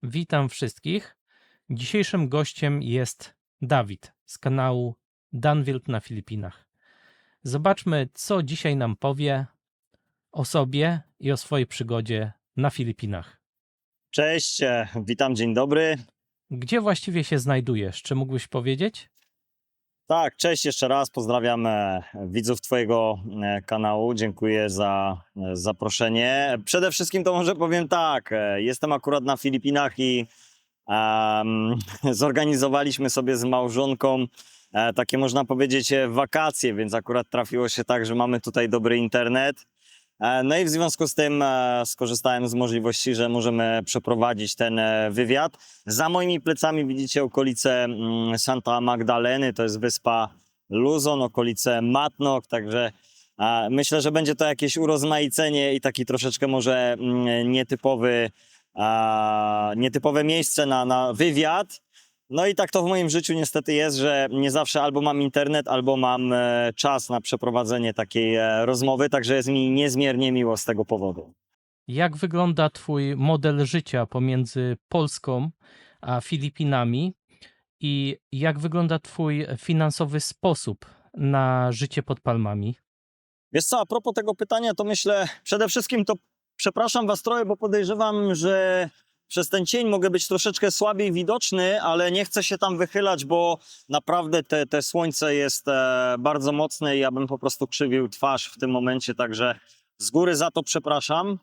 Witam wszystkich. Dzisiejszym gościem jest Dawid z kanału Danwild na Filipinach. Zobaczmy, co dzisiaj nam powie o sobie i o swojej przygodzie na Filipinach. Cześć, witam, dzień dobry. Gdzie właściwie się znajdujesz? Czy mógłbyś powiedzieć? Tak, cześć jeszcze raz, pozdrawiam widzów Twojego kanału, dziękuję za zaproszenie. Przede wszystkim to może powiem tak, jestem akurat na Filipinach i zorganizowaliśmy sobie z małżonką takie, można powiedzieć, wakacje, więc akurat trafiło się tak, że mamy tutaj dobry internet. No i w związku z tym skorzystałem z możliwości, że możemy przeprowadzić ten wywiad. Za moimi plecami widzicie okolice Santa Magdaleny, to jest wyspa Luzon, okolice Matnog, także myślę, że będzie to jakieś urozmaicenie i taki troszeczkę może nietypowe miejsce na wywiad. No i tak to w moim życiu niestety jest, że nie zawsze albo mam internet, albo mam czas na przeprowadzenie takiej rozmowy, także jest mi niezmiernie miło z tego powodu. Jak wygląda Twój model życia pomiędzy Polską a Filipinami i jak wygląda Twój finansowy sposób na życie pod palmami? Wiesz co, a propos tego pytania, to myślę, przede wszystkim to przepraszam was trochę, bo podejrzewam, że przez ten cień mogę być troszeczkę słabiej widoczny, ale nie chcę się tam wychylać, bo naprawdę te słońce jest bardzo mocne i ja bym po prostu krzywił twarz w tym momencie, także z góry za to przepraszam.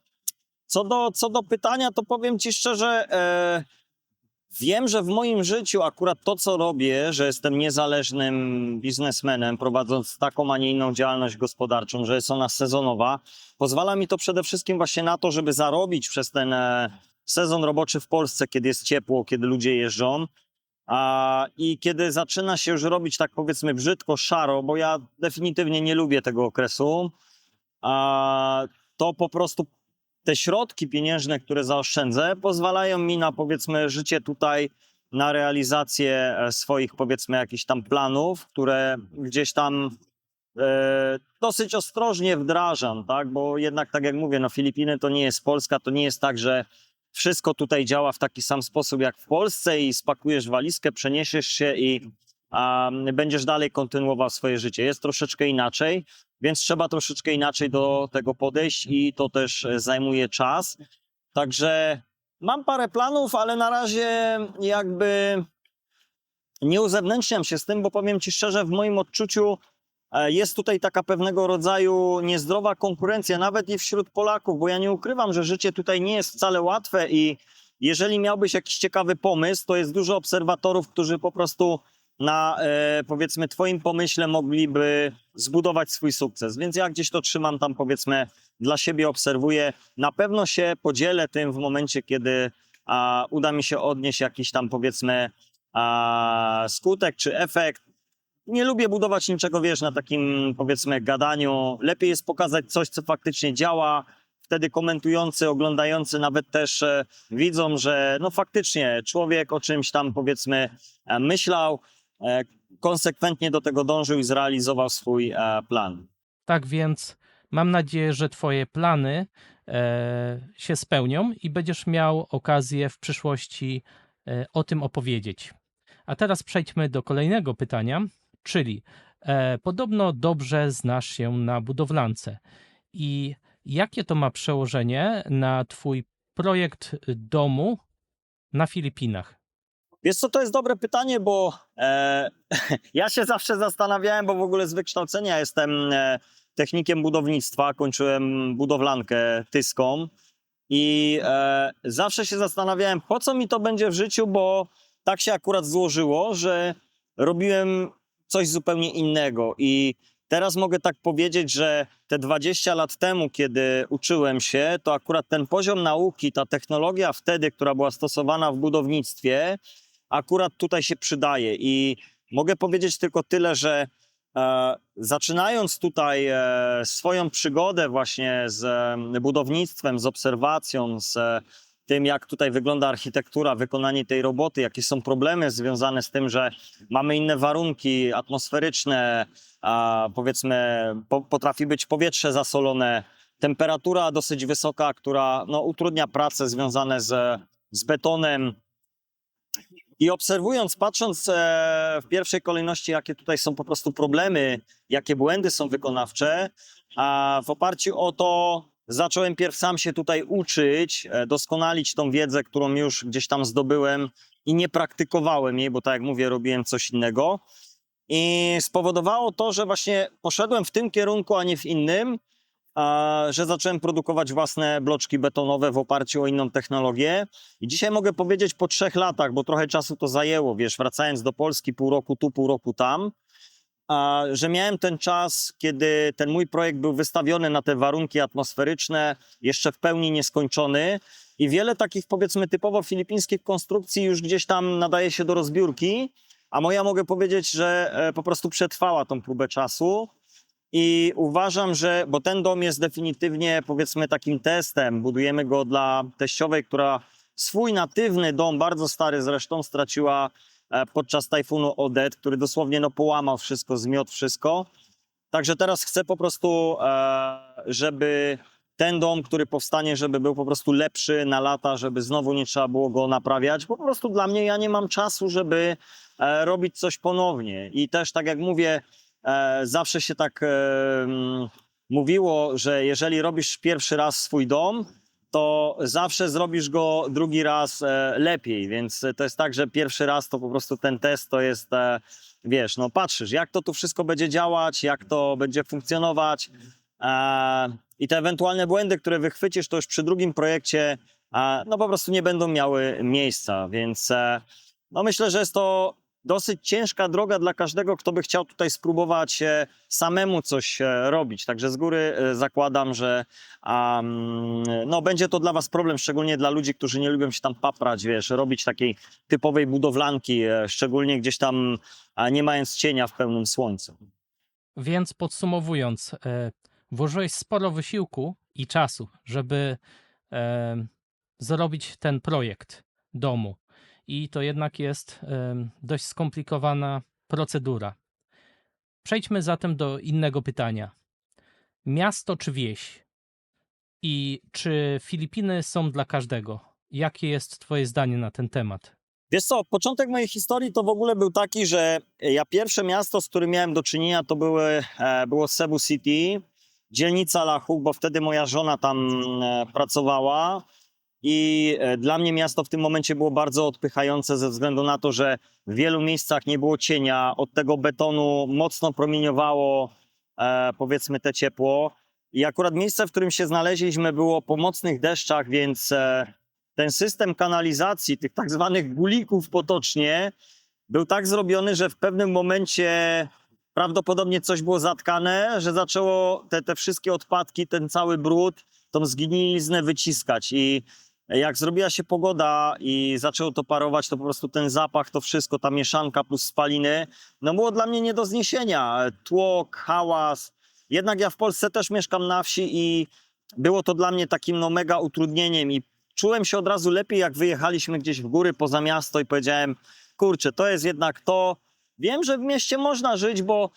Co do pytania, to powiem ci szczerze, wiem, że w moim życiu akurat to, co robię, że jestem niezależnym biznesmenem, prowadząc taką, a nie inną działalność gospodarczą, że jest ona sezonowa, pozwala mi to przede wszystkim właśnie na to, żeby zarobić przez ten sezon roboczy w Polsce, kiedy jest ciepło, kiedy ludzie jeżdżą. I kiedy zaczyna się już robić, tak powiedzmy, brzydko, szaro, bo ja definitywnie nie lubię tego okresu, to po prostu te środki pieniężne, które zaoszczędzę, pozwalają mi na, powiedzmy, życie tutaj, na realizację swoich, powiedzmy, jakichś tam planów, które gdzieś tam dosyć ostrożnie wdrażam, tak? Bo jednak, tak jak mówię, no Filipiny to nie jest Polska, to nie jest tak, że wszystko tutaj działa w taki sam sposób jak w Polsce i spakujesz walizkę, przeniesiesz się i będziesz dalej kontynuował swoje życie. Jest troszeczkę inaczej, więc trzeba troszeczkę inaczej do tego podejść i to też zajmuje czas. Także mam parę planów, ale na razie jakby nie uzewnętrzniam się z tym, bo powiem ci szczerze, w moim odczuciu jest tutaj taka pewnego rodzaju niezdrowa konkurencja, nawet i wśród Polaków, bo ja nie ukrywam, że życie tutaj nie jest wcale łatwe i jeżeli miałbyś jakiś ciekawy pomysł, to jest dużo obserwatorów, którzy po prostu na powiedzmy twoim pomyśle mogliby zbudować swój sukces. Więc ja gdzieś to trzymam tam, powiedzmy, dla siebie, obserwuję. Na pewno się podzielę tym w momencie, kiedy uda mi się odnieść jakiś tam, powiedzmy, skutek czy efekt. Nie lubię budować niczego, wiesz, na takim, powiedzmy, gadaniu. Lepiej jest pokazać coś, co faktycznie działa. Wtedy komentujący, oglądający nawet też widzą, że no faktycznie człowiek o czymś tam, powiedzmy, myślał, konsekwentnie do tego dążył i zrealizował swój plan. Tak więc mam nadzieję, że Twoje plany się spełnią i będziesz miał okazję w przyszłości o tym opowiedzieć. A teraz przejdźmy do kolejnego pytania, czyli podobno dobrze znasz się na budowlance i jakie to ma przełożenie na Twój projekt domu na Filipinach? Wiesz co, to jest dobre pytanie, bo ja się zawsze zastanawiałem, bo w ogóle z wykształcenia jestem technikiem budownictwa, kończyłem budowlankę tyską i zawsze się zastanawiałem, po co mi to będzie w życiu, bo tak się akurat złożyło, że robiłem coś zupełnie innego i teraz mogę tak powiedzieć, że te 20 lat temu, kiedy uczyłem się, to akurat ten poziom nauki, ta technologia wtedy, która była stosowana w budownictwie, akurat tutaj się przydaje i mogę powiedzieć tylko tyle, że zaczynając tutaj swoją przygodę właśnie z budownictwem, z obserwacją, z tym, jak tutaj wygląda architektura, wykonanie tej roboty, jakie są problemy związane z tym, że mamy inne warunki atmosferyczne, powiedzmy, potrafi być powietrze zasolone, temperatura dosyć wysoka, która no, utrudnia pracę związane z z betonem. I obserwując, patrząc w pierwszej kolejności, jakie tutaj są po prostu problemy, jakie błędy są wykonawcze, a w oparciu o to zacząłem pierw sam się tutaj uczyć, doskonalić tą wiedzę, którą już gdzieś tam zdobyłem i nie praktykowałem jej, bo tak jak mówię, robiłem coś innego. I spowodowało to, że właśnie poszedłem w tym kierunku, a nie w innym, że zacząłem produkować własne bloczki betonowe w oparciu o inną technologię. I dzisiaj mogę powiedzieć po 3 latach, bo trochę czasu to zajęło, wiesz, wracając do Polski, pół roku tu, pół roku tam, że miałem ten czas, kiedy ten mój projekt był wystawiony na te warunki atmosferyczne, jeszcze w pełni nieskończony i wiele takich, powiedzmy, typowo filipińskich konstrukcji już gdzieś tam nadaje się do rozbiórki, a moja, mogę powiedzieć, że po prostu przetrwała tą próbę czasu. I uważam, że, bo ten dom jest definitywnie, powiedzmy, takim testem, budujemy go dla teściowej, która swój natywny dom, bardzo stary zresztą, straciła podczas tajfunu Odet, który dosłownie no, połamał wszystko, zmiotł wszystko. Także teraz chcę po prostu, żeby ten dom, który powstanie, żeby był po prostu lepszy na lata, żeby znowu nie trzeba było go naprawiać. Bo po prostu dla mnie, ja nie mam czasu, żeby robić coś ponownie. I też, tak jak mówię, zawsze się tak mówiło, że jeżeli robisz pierwszy raz swój dom, to zawsze zrobisz go drugi raz lepiej, więc to jest tak, że pierwszy raz to po prostu ten test to jest, wiesz, no patrzysz, jak to tu wszystko będzie działać, jak to będzie funkcjonować i te ewentualne błędy, które wychwycisz, to już przy drugim projekcie, no po prostu nie będą miały miejsca, więc no myślę, że jest to dosyć ciężka droga dla każdego, kto by chciał tutaj spróbować samemu coś robić. Także z góry zakładam, że no, będzie to dla was problem, szczególnie dla ludzi, którzy nie lubią się tam paprać, wiesz, robić takiej typowej budowlanki, szczególnie gdzieś tam nie mając cienia w pełnym słońcu. Więc podsumowując, włożyłeś sporo wysiłku i czasu, żeby zrobić ten projekt domu. I to jednak jest dość skomplikowana procedura. Przejdźmy zatem do innego pytania. Miasto czy wieś? I czy Filipiny są dla każdego? Jakie jest twoje zdanie na ten temat? Wiesz co, początek mojej historii to w ogóle był taki, że ja pierwsze miasto, z którym miałem do czynienia, to było Cebu City, dzielnica Lachuk, bo wtedy moja żona tam pracowała. I dla mnie miasto w tym momencie było bardzo odpychające ze względu na to, że w wielu miejscach nie było cienia, od tego betonu mocno promieniowało, powiedzmy, te ciepło. I akurat miejsce, w którym się znaleźliśmy, było po mocnych deszczach, więc ten system kanalizacji, tych tak zwanych gulików potocznie, był tak zrobiony, że w pewnym momencie prawdopodobnie coś było zatkane, że zaczęło te wszystkie odpadki, ten cały brud, tą zgniliznę wyciskać. I jak zrobiła się pogoda i zaczęło to parować, to po prostu ten zapach, to wszystko, ta mieszanka plus spaliny, no było dla mnie nie do zniesienia. Tłok, hałas. Jednak ja w Polsce też mieszkam na wsi i było to dla mnie takim no mega utrudnieniem i czułem się od razu lepiej, jak wyjechaliśmy gdzieś w góry poza miasto i powiedziałem, kurczę, to jest jednak to. Wiem, że w mieście można żyć, bo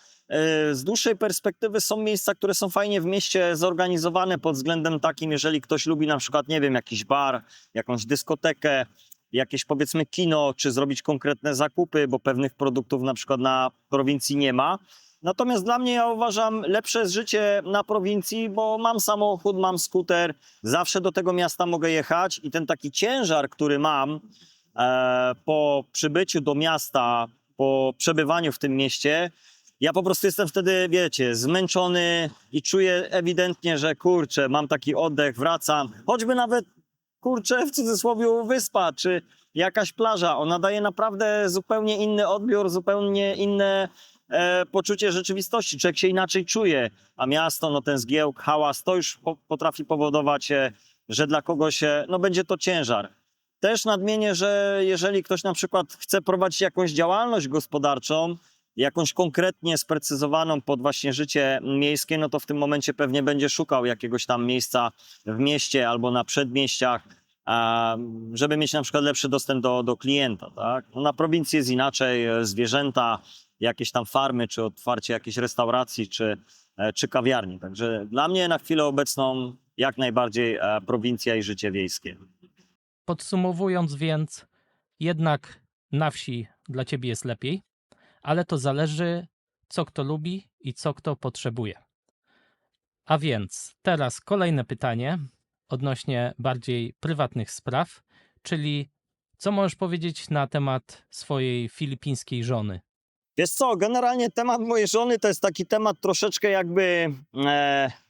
z dłuższej perspektywy są miejsca, które są fajnie w mieście zorganizowane pod względem takim, jeżeli ktoś lubi na przykład, nie wiem, jakiś bar, jakąś dyskotekę, jakieś powiedzmy kino, czy zrobić konkretne zakupy, bo pewnych produktów na przykład na prowincji nie ma. Natomiast dla mnie, ja uważam, lepsze jest życie na prowincji, bo mam samochód, mam skuter, zawsze do tego miasta mogę jechać i ten taki ciężar, który mam po przybyciu do miasta, po przebywaniu w tym mieście, ja po prostu jestem wtedy, wiecie, zmęczony i czuję ewidentnie, że kurczę, mam taki oddech, wracam. Choćby nawet, kurczę, w cudzysłowie wyspa, czy jakaś plaża. Ona daje naprawdę zupełnie inny odbiór, zupełnie inne poczucie rzeczywistości. Człowiek się inaczej czuje. A miasto, no ten zgiełk, hałas, to już potrafi powodować, że dla kogoś no, będzie to ciężar. Też nadmienię, że jeżeli ktoś na przykład chce prowadzić jakąś działalność gospodarczą, jakąś konkretnie sprecyzowaną pod właśnie życie miejskie, no to w tym momencie pewnie będzie szukał jakiegoś tam miejsca w mieście albo na przedmieściach, żeby mieć na przykład lepszy dostęp do klienta. Tak? No na prowincji jest inaczej, zwierzęta, jakieś tam farmy, czy otwarcie jakiejś restauracji, czy kawiarni. Także dla mnie na chwilę obecną jak najbardziej prowincja i życie wiejskie. Podsumowując więc, jednak na wsi dla ciebie jest lepiej, ale to zależy, co kto lubi i co kto potrzebuje. A więc teraz kolejne pytanie odnośnie bardziej prywatnych spraw, czyli co możesz powiedzieć na temat swojej filipińskiej żony? Wiesz co, generalnie temat mojej żony to jest taki temat troszeczkę jakby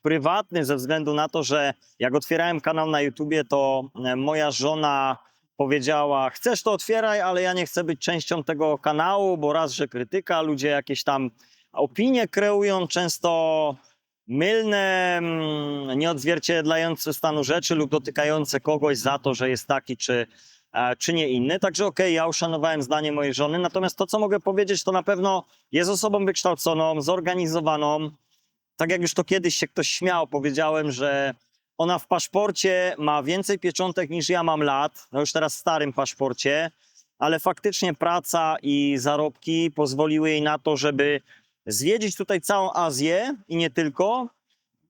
prywatny, ze względu na to, że jak otwierałem kanał na YouTubie, to moja żona powiedziała: chcesz to otwieraj, ale ja nie chcę być częścią tego kanału, bo raz, że krytyka, ludzie jakieś tam opinie kreują, często mylne, nieodzwierciedlające stanu rzeczy lub dotykające kogoś za to, że jest taki czy nie inny. Także okej, ja uszanowałem zdanie mojej żony, natomiast to, co mogę powiedzieć, to na pewno jest osobą wykształconą, zorganizowaną. Tak jak już to kiedyś się ktoś śmiał, powiedziałem, że ona w paszporcie ma więcej pieczątek niż ja mam lat, no już teraz w starym paszporcie, ale faktycznie praca i zarobki pozwoliły jej na to, żeby zwiedzić tutaj całą Azję i nie tylko.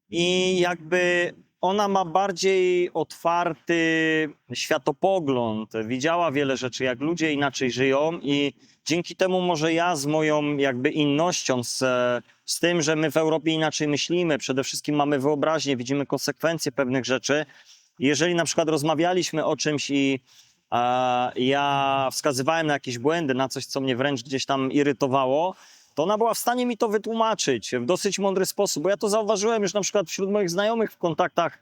I jakby ona ma bardziej otwarty światopogląd, widziała wiele rzeczy, jak ludzie inaczej żyją i dzięki temu może ja z moją jakby innością, z tym, że my w Europie inaczej myślimy, przede wszystkim mamy wyobraźnię, widzimy konsekwencje pewnych rzeczy. Jeżeli na przykład rozmawialiśmy o czymś i ja wskazywałem na jakieś błędy, na coś, co mnie wręcz gdzieś tam irytowało, to ona była w stanie mi to wytłumaczyć w dosyć mądry sposób, bo ja to zauważyłem już na przykład wśród moich znajomych w kontaktach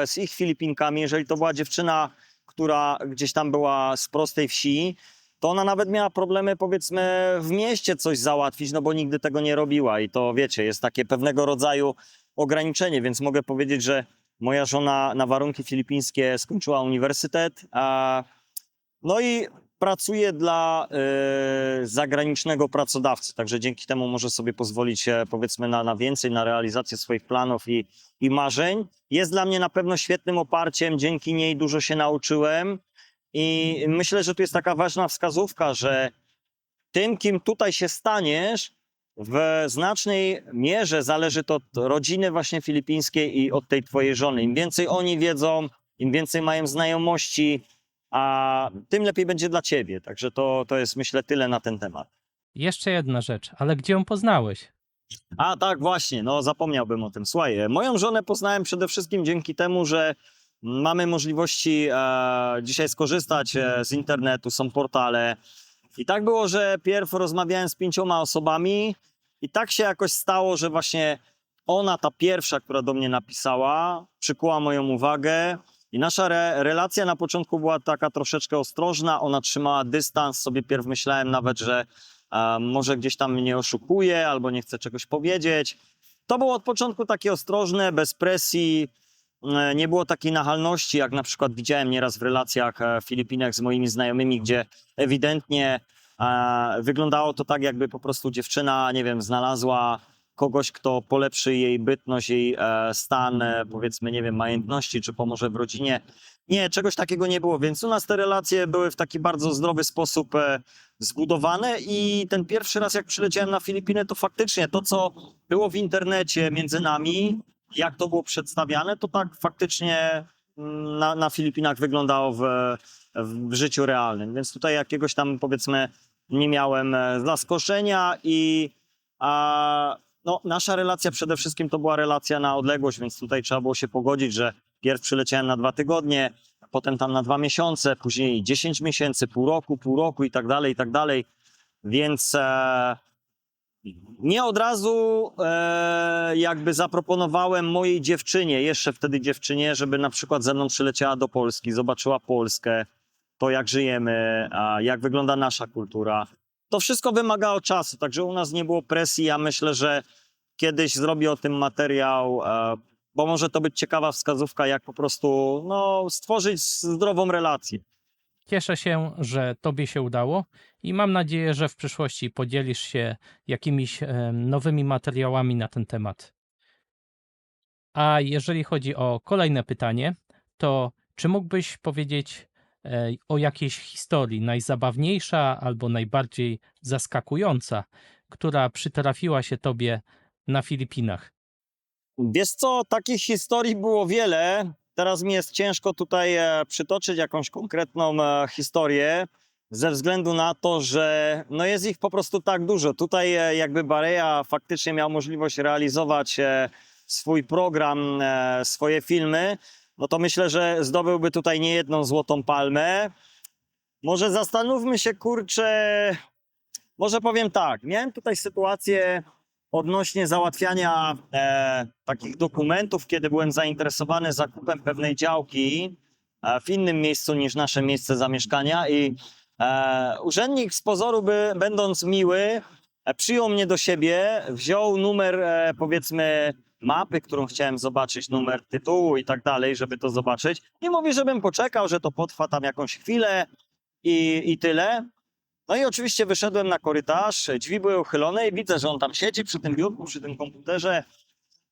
z ich Filipinkami. Jeżeli to była dziewczyna, która gdzieś tam była z prostej wsi, to ona nawet miała problemy, powiedzmy, w mieście coś załatwić, no bo nigdy tego nie robiła i to, wiecie, jest takie pewnego rodzaju ograniczenie, więc mogę powiedzieć, że moja żona na warunki filipińskie skończyła uniwersytet, no i pracuje dla zagranicznego pracodawcy, także dzięki temu może sobie pozwolić powiedzmy na więcej, na realizację swoich planów i marzeń. Jest dla mnie na pewno świetnym oparciem, dzięki niej dużo się nauczyłem i myślę, że tu jest taka ważna wskazówka, że tym, kim tutaj się staniesz, w znacznej mierze zależy to od rodziny właśnie filipińskiej i od tej twojej żony. Im więcej oni wiedzą, im więcej mają znajomości, a tym lepiej będzie dla ciebie. Także to jest, myślę, tyle na ten temat. Jeszcze jedna rzecz, ale gdzie ją poznałeś? A tak, właśnie, no zapomniałbym o tym. Słuchaj, moją żonę poznałem przede wszystkim dzięki temu, że mamy możliwości dzisiaj skorzystać z internetu, są portale. I tak było, że pierw rozmawiałem z 5 osobami i tak się jakoś stało, że właśnie ona, ta pierwsza, która do mnie napisała, przykuła moją uwagę. I nasza relacja na początku była taka troszeczkę ostrożna, ona trzymała dystans, sobie pierw myślałem nawet, że może gdzieś tam mnie oszukuje albo nie chce czegoś powiedzieć. To było od początku takie ostrożne, bez presji, nie było takiej nachalności, jak na przykład widziałem nieraz w relacjach w Filipinach z moimi znajomymi, gdzie ewidentnie wyglądało to tak, jakby po prostu dziewczyna, nie wiem, znalazła kogoś, kto polepszy jej bytność, jej stan, powiedzmy, nie wiem, majątności, czy pomoże w rodzinie. Nie, czegoś takiego nie było, więc u nas te relacje były w taki bardzo zdrowy sposób zbudowane i ten pierwszy raz, jak przyleciałem na Filipiny, to faktycznie to, co było w internecie między nami, jak to było przedstawiane, to tak faktycznie na Filipinach wyglądało w życiu realnym, więc tutaj jakiegoś tam, powiedzmy, nie miałem zaskoczenia i no, nasza relacja przede wszystkim to była relacja na odległość, więc tutaj trzeba było się pogodzić, że pierw przyleciałem na 2 tygodnie, potem tam na 2 miesiące, później 10 miesięcy, pół roku i tak dalej, więc nie od razu jakby zaproponowałem mojej dziewczynie, jeszcze wtedy dziewczynie, żeby na przykład ze mną przyleciała do Polski, zobaczyła Polskę, to jak żyjemy, jak wygląda nasza kultura. To wszystko wymagało czasu, także u nas nie było presji. Ja myślę, że kiedyś zrobię o tym materiał, bo może to być ciekawa wskazówka, jak po prostu no, stworzyć zdrową relację. Cieszę się, że tobie się udało i mam nadzieję, że w przyszłości podzielisz się jakimiś nowymi materiałami na ten temat. A jeżeli chodzi o kolejne pytanie, to czy mógłbyś powiedzieć o jakiejś historii najzabawniejsza albo najbardziej zaskakująca, która przytrafiła się tobie na Filipinach? Wiesz co, takich historii było wiele. teraz mi jest ciężko tutaj przytoczyć jakąś konkretną historię, ze względu na to, że no jest ich po prostu tak dużo. Tutaj jakby Bareja faktycznie miał możliwość realizować swój program, swoje filmy, no to myślę, że zdobyłby tutaj niejedną złotą palmę. Może zastanówmy się, kurczę, może powiem tak, miałem tutaj sytuację odnośnie załatwiania takich dokumentów, kiedy byłem zainteresowany zakupem pewnej działki w innym miejscu niż nasze miejsce zamieszkania i urzędnik z pozoru, będąc miły, przyjął mnie do siebie, wziął numer powiedzmy mapy, którą chciałem zobaczyć, numer tytułu i tak dalej, żeby to zobaczyć i mówi, żebym poczekał, że to potrwa tam jakąś chwilę i tyle. No i oczywiście wyszedłem na korytarz, drzwi były uchylone i widzę, że on tam siedzi przy tym biurku, przy tym komputerze.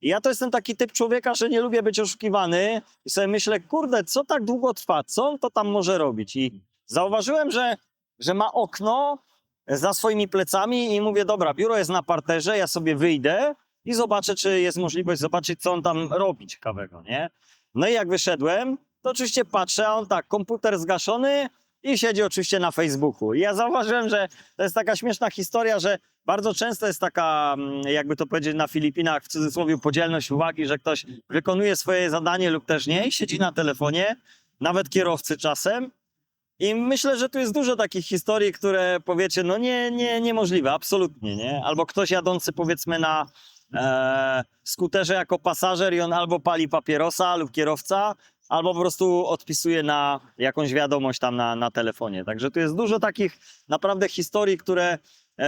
I ja to jestem taki typ człowieka, że nie lubię być oszukiwany i sobie myślę, kurde, co tak długo trwa, co on to tam może robić? I zauważyłem, że ma okno za swoimi plecami i mówię, dobra, biuro jest na parterze, ja sobie wyjdę i zobaczę, czy jest możliwość zobaczyć, co on tam robi ciekawego, nie? No i jak wyszedłem, to oczywiście patrzę, a on tak, komputer zgaszony, i siedzi oczywiście na Facebooku. I ja zauważyłem, że to jest taka śmieszna historia, że bardzo często jest taka, jakby to powiedzieć na Filipinach, w cudzysłowie podzielność uwagi, że ktoś wykonuje swoje zadanie lub też nie i siedzi na telefonie, nawet kierowcy czasem. I myślę, że tu jest dużo takich historii, które powiecie, no niemożliwe, absolutnie, nie? Albo ktoś jadący powiedzmy na skuterze jako pasażer i on albo pali papierosa lub kierowca, albo po prostu odpisuje na jakąś wiadomość tam na telefonie. Także tu jest dużo takich naprawdę historii, które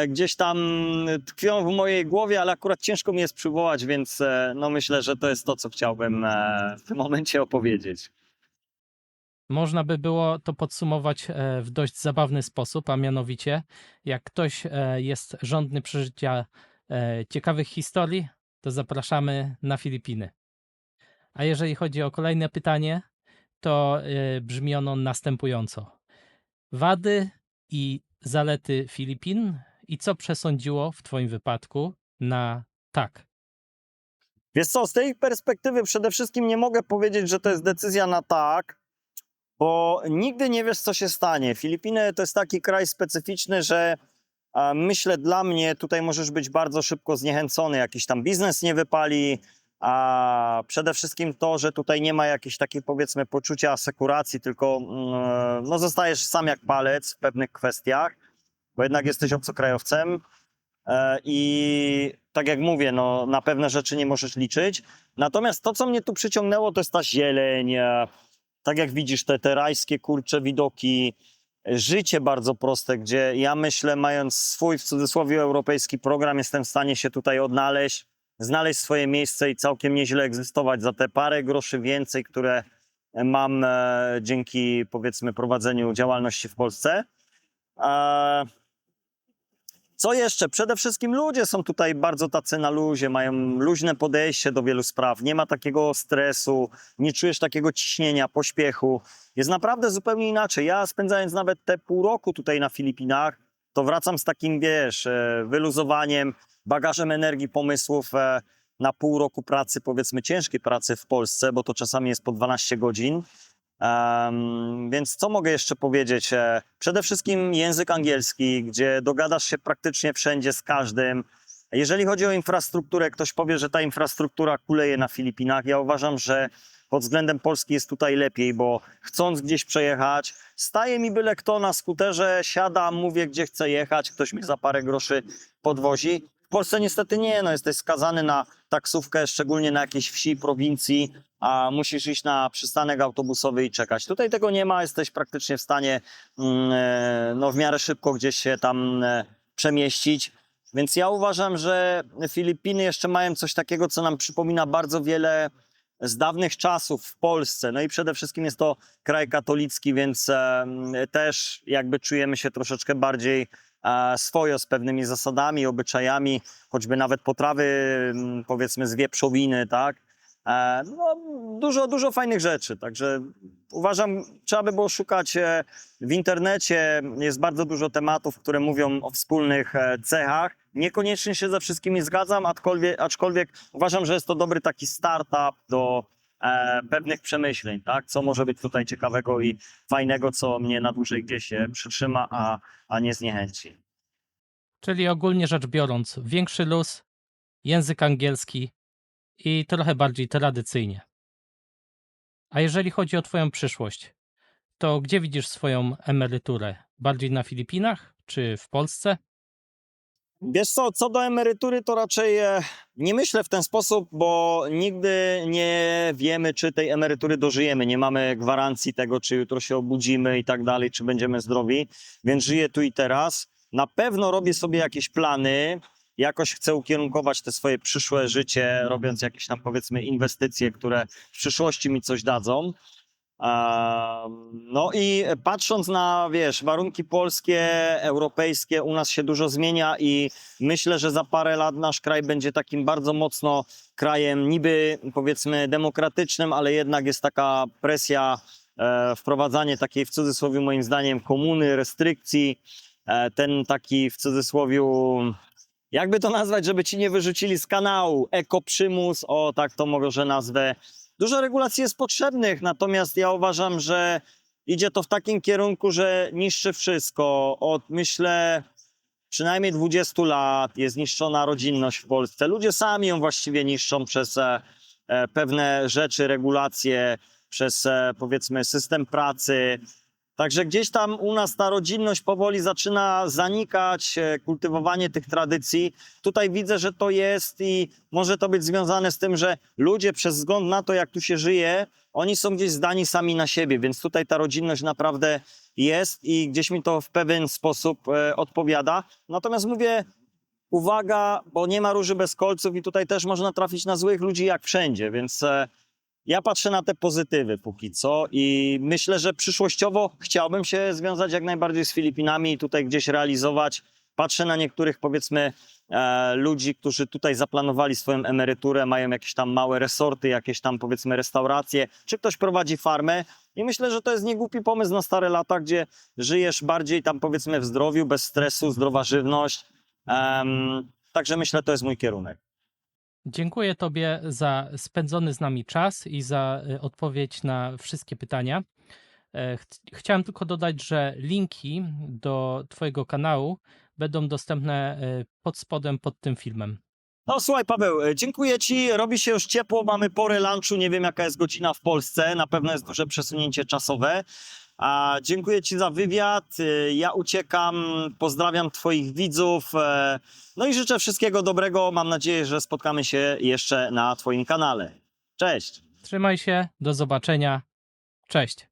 gdzieś tam tkwią w mojej głowie, ale akurat ciężko mi jest przywołać, więc no myślę, że to jest to, co chciałbym w tym momencie opowiedzieć. Można by było to podsumować w dość zabawny sposób, a mianowicie, jak ktoś jest żądny przeżycia ciekawych historii, to zapraszamy na Filipiny. A jeżeli chodzi o kolejne pytanie, to brzmi ono następująco. Wady i zalety Filipin i co przesądziło w Twoim wypadku na tak? Wiesz co, z tej perspektywy przede wszystkim nie mogę powiedzieć, że to jest decyzja na tak, bo nigdy nie wiesz, co się stanie. Filipiny to jest taki kraj specyficzny, że myślę, dla mnie tutaj możesz być bardzo szybko zniechęcony, jakiś tam biznes nie wypali, a przede wszystkim to, że tutaj nie ma jakiejś takiej powiedzmy poczucia asekuracji, tylko no, zostajesz sam jak palec w pewnych kwestiach, bo jednak jesteś obcokrajowcem i tak jak mówię, no, na pewne rzeczy nie możesz liczyć. Natomiast to, co mnie tu przyciągnęło, to jest ta zieleń, tak jak widzisz, te rajskie, kurcze widoki, życie bardzo proste, gdzie ja myślę, mając swój, w cudzysłowie, europejski program, jestem w stanie się tutaj odnaleźć, znaleźć swoje miejsce i całkiem nieźle egzystować za te parę groszy więcej, które mam dzięki, powiedzmy, prowadzeniu działalności w Polsce. Co jeszcze? Przede wszystkim ludzie są tutaj bardzo tacy na luzie, mają luźne podejście do wielu spraw, nie ma takiego stresu, nie czujesz takiego ciśnienia, pośpiechu. Jest naprawdę zupełnie inaczej. Ja spędzając nawet te pół roku tutaj na Filipinach, to wracam z takim, wiesz, wyluzowaniem, bagażem energii, pomysłów na pół roku pracy, powiedzmy ciężkiej pracy w Polsce, bo to czasami jest po 12 godzin. Więc co mogę jeszcze powiedzieć? Przede wszystkim język angielski, gdzie dogadasz się praktycznie wszędzie z każdym. Jeżeli chodzi o infrastrukturę, ktoś powie, że ta infrastruktura kuleje na Filipinach. Ja uważam, że pod względem Polski jest tutaj lepiej, bo chcąc gdzieś przejechać, staje mi byle kto na skuterze, siadam, mówię, gdzie chcę jechać, ktoś mnie za parę groszy podwozi. W Polsce niestety nie, no jesteś skazany na taksówkę, szczególnie na jakiejś wsi, prowincji, a musisz iść na przystanek autobusowy i czekać. Tutaj tego nie ma, jesteś praktycznie w stanie no, w miarę szybko gdzieś się tam przemieścić. Więc ja uważam, że Filipiny jeszcze mają coś takiego, co nam przypomina bardzo wiele z dawnych czasów w Polsce. No i przede wszystkim jest to kraj katolicki, więc też jakby czujemy się troszeczkę bardziej swojo, z pewnymi zasadami, obyczajami, choćby nawet potrawy, powiedzmy, z wieprzowiny, tak? No, dużo fajnych rzeczy, także uważam, trzeba by było szukać w internecie, jest bardzo dużo tematów, które mówią o wspólnych cechach. Niekoniecznie się ze wszystkimi zgadzam, aczkolwiek uważam, że jest to dobry taki startup do pewnych przemyśleń, tak? Co może być tutaj ciekawego i fajnego, co mnie na dłużej gdzieś się przytrzyma, a nie zniechęci. Czyli ogólnie rzecz biorąc, większy luz, język angielski i trochę bardziej tradycyjnie. A jeżeli chodzi o twoją przyszłość, to gdzie widzisz swoją emeryturę? Bardziej na Filipinach czy w Polsce? Wiesz co do emerytury, to raczej nie myślę w ten sposób, bo nigdy nie wiemy, czy tej emerytury dożyjemy. Nie mamy gwarancji tego, czy jutro się obudzimy i tak dalej, czy będziemy zdrowi, więc żyję tu i teraz. Na pewno robię sobie jakieś plany, jakoś chcę ukierunkować te swoje przyszłe życie, robiąc jakieś tam powiedzmy inwestycje, które w przyszłości mi coś dadzą. No i patrząc na, wiesz, warunki polskie, europejskie, u nas się dużo zmienia i myślę, że za parę lat nasz kraj będzie takim bardzo mocno krajem niby powiedzmy demokratycznym, ale jednak jest taka presja, wprowadzanie takiej w cudzysłowie moim zdaniem komuny, restrykcji, ten taki w cudzysłowie, jakby to nazwać, żeby ci nie wyrzucili z kanału, ekoprzymus, o tak to może nazwę. Dużo regulacji jest potrzebnych, natomiast ja uważam, że idzie to w takim kierunku, że niszczy wszystko. Od myślę przynajmniej 20 lat jest niszczona rodzinność w Polsce. Ludzie sami ją właściwie niszczą przez pewne rzeczy, regulacje, przez powiedzmy system pracy. Także gdzieś tam u nas ta rodzinność powoli zaczyna zanikać, kultywowanie tych tradycji. Tutaj widzę, że to jest i może to być związane z tym, że ludzie przez wzgląd na to, jak tu się żyje, oni są gdzieś zdani sami na siebie, więc tutaj ta rodzinność naprawdę jest i gdzieś mi to w pewien sposób odpowiada. Natomiast mówię, uwaga, bo nie ma róży bez kolców i tutaj też można trafić na złych ludzi jak wszędzie, więc ja patrzę na te pozytywy póki co i myślę, że przyszłościowo chciałbym się związać jak najbardziej z Filipinami i tutaj gdzieś realizować. Patrzę na niektórych powiedzmy ludzi, którzy tutaj zaplanowali swoją emeryturę, mają jakieś tam małe resorty, jakieś tam powiedzmy restauracje, czy ktoś prowadzi farmę i myślę, że to jest niegłupi pomysł na stare lata, gdzie żyjesz bardziej tam powiedzmy w zdrowiu, bez stresu, zdrowa żywność. Także myślę, to jest mój kierunek. Dziękuję Tobie za spędzony z nami czas i za odpowiedź na wszystkie pytania. Chciałem tylko dodać, że linki do Twojego kanału będą dostępne pod spodem pod tym filmem. No słuchaj Paweł, dziękuję Ci, robi się już ciepło, mamy porę lunchu, nie wiem jaka jest godzina w Polsce, na pewno jest duże przesunięcie czasowe. Dziękuję Ci za wywiad, ja uciekam, pozdrawiam Twoich widzów, no i życzę wszystkiego dobrego, mam nadzieję, że spotkamy się jeszcze na Twoim kanale. Cześć! Trzymaj się, do zobaczenia. Cześć.